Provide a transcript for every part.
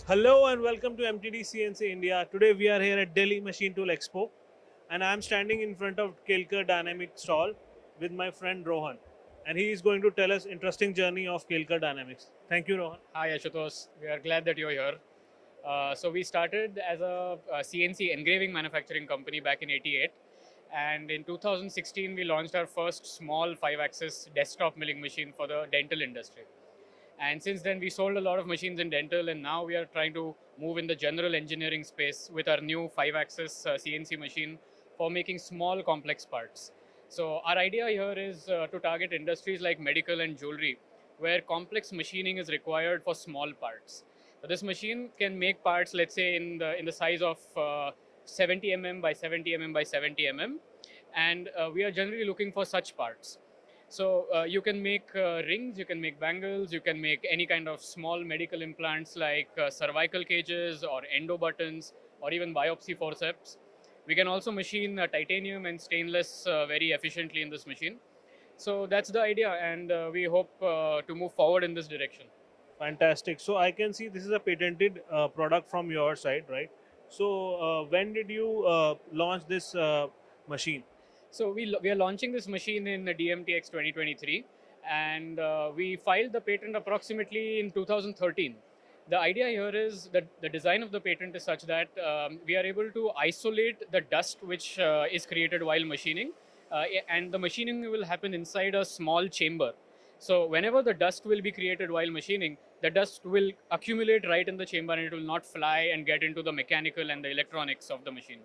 Hello and welcome to MTDCNC India. Today we are here at Delhi Machine Tool Expo and I am standing in front of Kelkar Dynamics stall with my friend Rohan, and he is going to tell us interesting journey of Kelkar Dynamics. Thank you, Rohan. Hi, Ashutosh. We are glad that you're here. So we started as a CNC engraving manufacturing company back in '88, and in 2016 we launched our first small 5-axis desktop milling machine for the dental industry. And since then we sold a lot of machines in dental, and now we are trying to move in the general engineering space with our new 5-axis CNC machine for making small complex parts. So our idea here is to target industries like medical and jewelry, where complex machining is required for small parts. So this machine can make parts, let's say, in the size of 70 mm by 70 mm by 70 mm, and we are generally looking for such parts. So you can make rings, you can make bangles, you can make any kind of small medical implants like cervical cages or endo buttons or even biopsy forceps. We can also machine titanium and stainless very efficiently in this machine. So that's the idea, and we hope to move forward in this direction. Fantastic. So I can see this is a patented product from your side, right? So when did you launch this machine? So we are launching this machine in the DMTX 2023, and we filed the patent approximately in 2013. The idea here is that the design of the patent is such that we are able to isolate the dust which is created while machining, and the machining will happen inside a small chamber. So whenever the dust will be created while machining, the dust will accumulate right in the chamber and it will not fly and get into the mechanical and the electronics of the machine.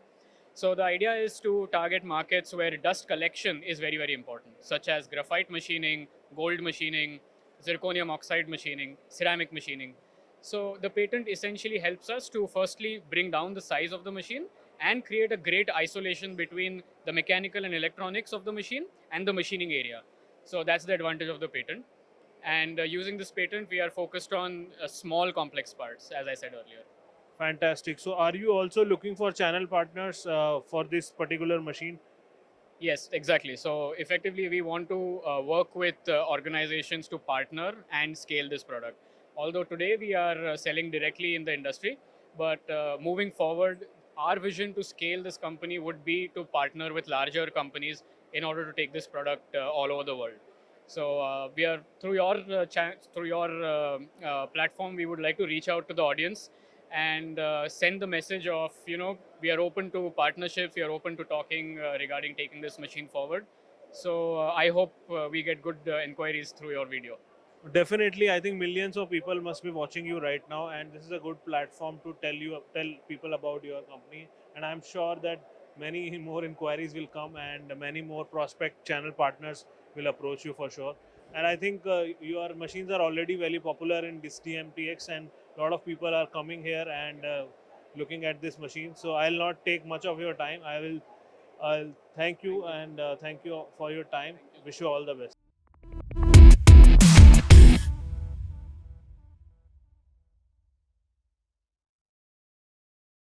So the idea is to target markets where dust collection is very, very important, such as graphite machining, gold machining, zirconium oxide machining, ceramic machining. So the patent essentially helps us to firstly bring down the size of the machine and create a great isolation between the mechanical and electronics of the machine and the machining area. So that's the advantage of the patent. And using this patent, we are focused on small complex parts, as I said earlier. Fantastic. So are you also looking for channel partners for this particular machine? Yes, exactly. So effectively, we want to work with organizations to partner and scale this product. Although today we are selling directly in the industry, but moving forward, our vision to scale this company would be to partner with larger companies in order to take this product all over the world. So we are through your platform, we would like to reach out to the audience and send the message of, we are open to partnerships, we are open to talking regarding taking this machine forward. So I hope we get good inquiries through your video. Definitely, I think millions of people must be watching you right now, and this is a good platform to tell people about your company. And I'm sure that many more inquiries will come, and many more prospect channel partners will approach you for sure. And I think your machines are already very popular in this DMTX, and a lot of people are coming here and looking at this machine. So I'll not take much of your time. I'll thank you and thank you for your time. Wish you all the best.